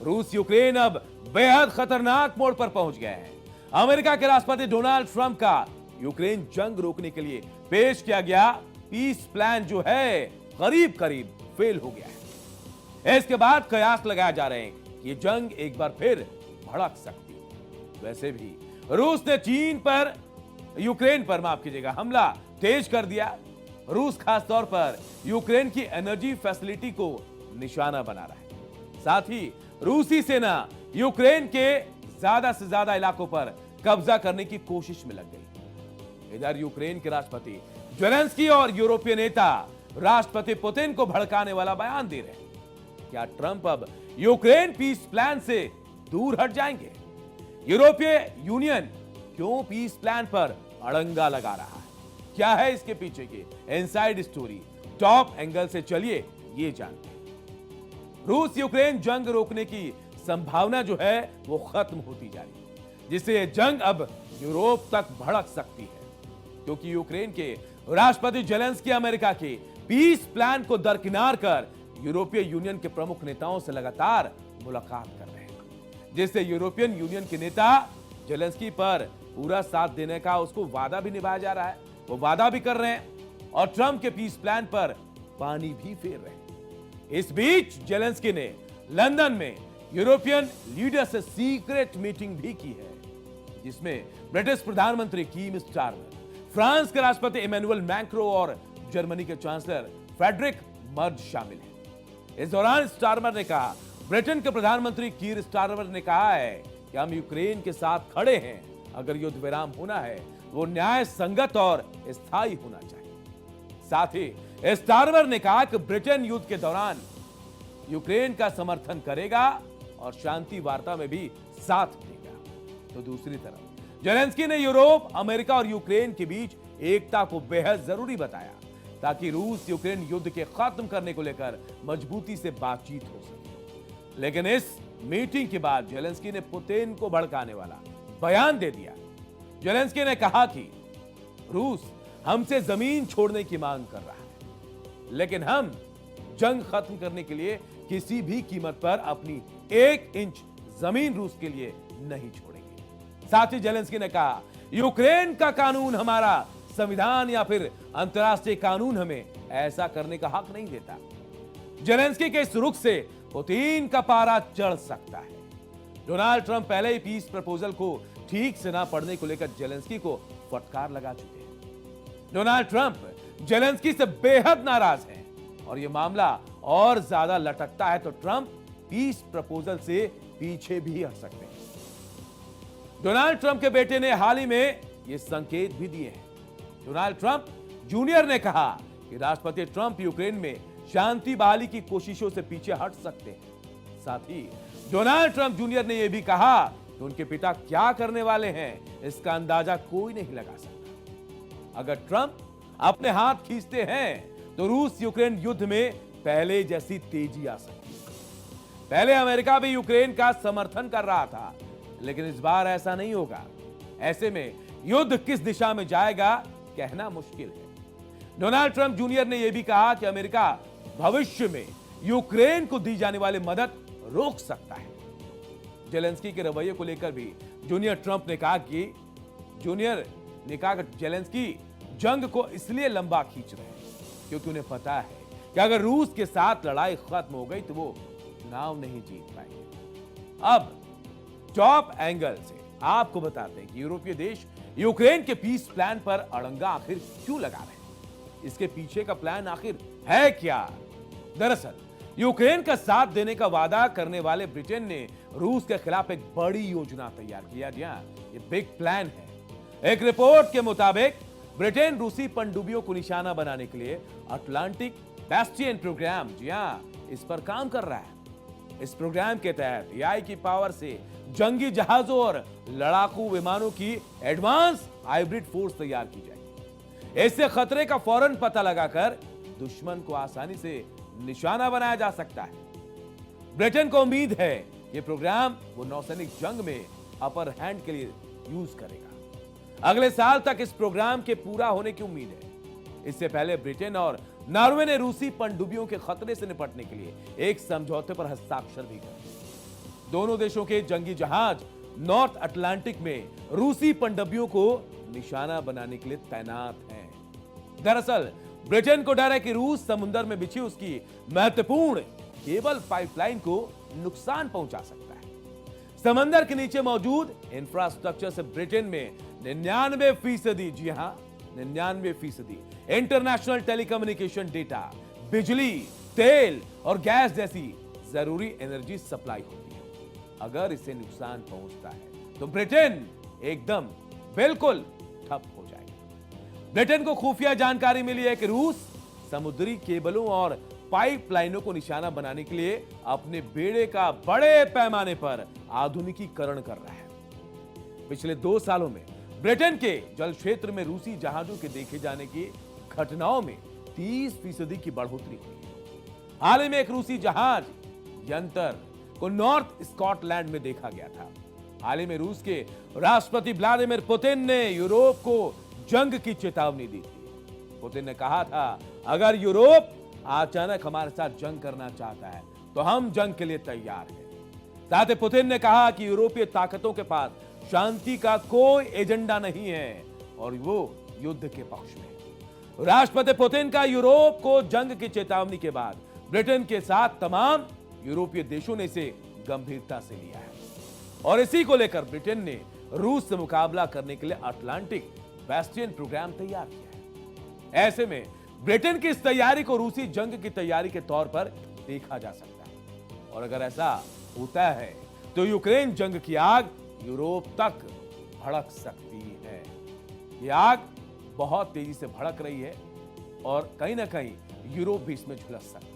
रूस यूक्रेन अब बेहद खतरनाक मोड़ पर पहुंच गए हैं। अमेरिका के राष्ट्रपति डोनाल्ड ट्रंप का यूक्रेन जंग रोकने के लिए पेश किया गया पीस प्लान जो है करीब करीब फेल हो गया है। इसके बाद कयास लगाए जा रहे हैं कि ये जंग एक बार फिर भड़क सकती है। वैसे भी रूस ने यूक्रेन पर माफ कीजिएगा हमला तेज कर दिया। रूस खासतौर पर यूक्रेन की एनर्जी फैसिलिटी को निशाना बना रहा है। साथ ही रूसी सेना यूक्रेन के ज्यादा से ज्यादा इलाकों पर कब्जा करने की कोशिश में लग गई। इधर यूक्रेन के राष्ट्रपति जेलेंस्की और यूरोपीय नेता राष्ट्रपति पुतिन को भड़काने वाला बयान दे रहे हैं। क्या ट्रंप अब यूक्रेन पीस प्लान से दूर हट जाएंगे? यूरोपीय यूनियन क्यों पीस प्लान पर अड़ंगा लगा रहा है? क्या है इसके पीछे की इनसाइड स्टोरी? टॉप एंगल से चलिए ये जानते हैं। रूस यूक्रेन जंग रोकने की संभावना जो है वो खत्म होती जा रही है, जिससे ये जंग अब यूरोप तक भड़क सकती है, क्योंकि यूक्रेन के राष्ट्रपति जेलेंस्की अमेरिका के पीस प्लान को दरकिनार कर यूरोपीय यूनियन के प्रमुख नेताओं से लगातार मुलाकात कर रहे हैं, जिससे यूरोपियन यूनियन के नेता जेलेंस्की पर पूरा साथ देने का उसको वादा भी निभाया जा रहा है। वो वादा भी कर रहे हैं और ट्रंप के पीस प्लान पर पानी भी फेर रहे हैं। इस बीच जेलेंस्की ने लंदन में यूरोपियन लीडर से सीक्रेट मीटिंग भी की है, जिसमें ब्रिटिश प्रधानमंत्री कीर स्टारमर, फ्रांस के राष्ट्रपति इमैनुअल मैक्रो और जर्मनी के चांसलर फ्रेडरिक मर्ज शामिल हैं। इस दौरान स्टारमर ने कहा, ब्रिटेन के प्रधानमंत्री कीर स्टारमर ने कहा है कि हम यूक्रेन के साथ खड़े हैं। अगर युद्ध विराम होना है वो न्याय संगत और स्थायी होना चाहिए। साथ ही स्टारमर ने कहा कि ब्रिटेन युद्ध के दौरान यूक्रेन का समर्थन करेगा और शांति वार्ता में भी साथ देगा। तो दूसरी तरफ जेलेंस्की ने यूरोप, अमेरिका और यूक्रेन के बीच एकता को बेहद जरूरी बताया, ताकि रूस यूक्रेन युद्ध के खत्म करने को लेकर मजबूती से बातचीत हो सके। लेकिन इस मीटिंग के बाद जेलेंस्की ने पुतिन को भड़काने वाला बयान दे दिया। जेलेंस्की ने कहा कि रूस हमसे जमीन छोड़ने की मांग कर रहा है, लेकिन हम जंग खत्म करने के लिए किसी भी कीमत पर अपनी 1 इंच जमीन रूस के लिए नहीं छोड़ेंगे। साथ ही जेलेंस्की ने कहा, यूक्रेन का कानून हमारा संविधान या फिर अंतर्राष्ट्रीय कानून हमें ऐसा करने का हक नहीं देता। जेलेंस्की के इस रुख से पुतिन का पारा चढ़ सकता है। डोनाल्ड ट्रंप पहले ही पीस प्रपोजल को ठीक से ना पढ़ने को लेकर जेलेंस्की को फटकार लगा चुके हैं। डोनाल्ड ट्रंप जेलेंस्की से बेहद नाराज हैं और यह मामला और ज्यादा लटकता है तो ट्रंप पीस प्रपोजल से पीछे भी हट सकते हैं। डोनाल्ड ट्रंप के बेटे ने हाल ही में यह संकेत भी दिए हैं। डोनाल्ड ट्रंप जूनियर ने कहा कि राष्ट्रपति ट्रंप यूक्रेन में शांति बहाली की कोशिशों से पीछे हट सकते हैं। साथ ही डोनाल्ड ट्रंप जूनियर ने यह भी कहा कि उनके पिता क्या करने वाले हैं इसका अंदाजा कोई नहीं लगा सकता। अगर ट्रंप अपने हाथ खींचते हैं तो रूस यूक्रेन युद्ध में पहले जैसी तेजी आ सकती है। पहले अमेरिका भी यूक्रेन का समर्थन कर रहा था, लेकिन इस बार ऐसा नहीं होगा। ऐसे में युद्ध किस दिशा में जाएगा कहना मुश्किल है। डोनाल्ड ट्रंप जूनियर ने यह भी कहा कि अमेरिका भविष्य में यूक्रेन को दी जाने वाली मदद रोक सकता है। जेलेंस्की के रवैये को लेकर भी जूनियर ट्रंप ने कहा कि जेलेंस्की जंग को इसलिए लंबा खींच रहे हैं क्योंकि उन्हें पता है कि अगर रूस के साथ लड़ाई खत्म हो गई तो वो चुनाव नहीं जीत पाएंगे। अब टॉप एंगल से आपको बताते हैं कि यूरोपीय देश यूक्रेन के पीस प्लान पर अड़ंगा आखिर क्यों लगा रहे हैं, इसके पीछे का प्लान आखिर है क्या। दरअसल यूक्रेन का साथ देने का वादा करने वाले ब्रिटेन ने रूस के खिलाफ एक बड़ी योजना तैयार किया। जी हां, ये बिग प्लान है। एक रिपोर्ट के मुताबिक ब्रिटेन रूसी पनडुब्बियों को निशाना बनाने के लिए अटलांटिक बेस्टियन प्रोग्राम, जी हां, इस पर काम कर रहा है। इस प्रोग्राम के तहत एआई की पावर से जंगी जहाजों और लड़ाकू विमानों की एडवांस हाइब्रिड फोर्स तैयार की जाएगी। इससे खतरे का फौरन पता लगाकर दुश्मन को आसानी से निशाना बनाया जा सकता है। ब्रिटेन को उम्मीद है कि प्रोग्राम वो नौसैनिक जंग में अपर हैंड के लिए यूज करेगा। अगले साल तक इस प्रोग्राम के पूरा होने की उम्मीद है। इससे पहले ब्रिटेन और नॉर्वे ने रूसी पनडुब्बियों के खतरे से निपटने के लिए एक समझौते पर हस्ताक्षर भी किए। दोनों देशों के जंगी जहाज नॉर्थ अटलांटिक में रूसी पनडब्बियों को निशाना बनाने के लिए तैनात हैं। दरअसल ब्रिटेन को डर है कि रूस समुद्र में बिछी उसकी महत्वपूर्ण केबल पाइपलाइन को नुकसान पहुंचा सकता है। समंदर के नीचे मौजूद इंफ्रास्ट्रक्चर से ब्रिटेन में 99%, जी हां 99% इंटरनेशनल टेलीकम्युनिकेशन डेटा, बिजली, तेल और गैस जैसी जरूरी एनर्जी सप्लाई होती है। अगर इसे नुकसान पहुंचता है तो ब्रिटेन एकदम बिल्कुल ठप हो जाएगा। ब्रिटेन को खुफिया जानकारी मिली है कि रूस समुद्री केबलों और पाइपलाइनों को निशाना बनाने के लिए अपने बेड़े का बड़े पैमाने पर आधुनिकीकरण कर रहा है। पिछले 2 सालों में ब्रिटेन के जल क्षेत्र में रूसी जहाजों के देखे जाने की घटनाओं में 30% की बढ़ोतरी हुई है। हाल ही में एक रूसी जहाज यंतर को नॉर्थ स्कॉटलैंड में देखा गया था। हाल ही में रूस के राष्ट्रपति व्लादिमीर पुतिन ने यूरोप को जंग की चेतावनी दी थी। पुतिन ने कहा था, अगर यूरोप अचानक हमारे साथ जंग करना चाहता है तो हम जंग के लिए तैयार हैं। साथ ही पुतिन ने कहा कि यूरोपीय ताकतों के पास शांति का कोई एजेंडा नहीं है और वो युद्ध के पक्ष में। राष्ट्रपति पुतिन का यूरोप को जंग की चेतावनी के बाद ब्रिटेन के साथ तमाम यूरोपीय देशों ने इसे गंभीरता से लिया है और इसी को लेकर ब्रिटेन ने रूस से मुकाबला करने के लिए अटलांटिक बेस्टियन प्रोग्राम तैयार किया है। ऐसे में ब्रिटेन की इस तैयारी को रूसी जंग की तैयारी के तौर पर देखा जा सकता है और अगर ऐसा होता है तो यूक्रेन जंग की आग यूरोप तक भड़क सकती है। यह आग बहुत तेजी से भड़क रही है और कहीं ना कहीं यूरोप भी इसमें झुलस सकता है।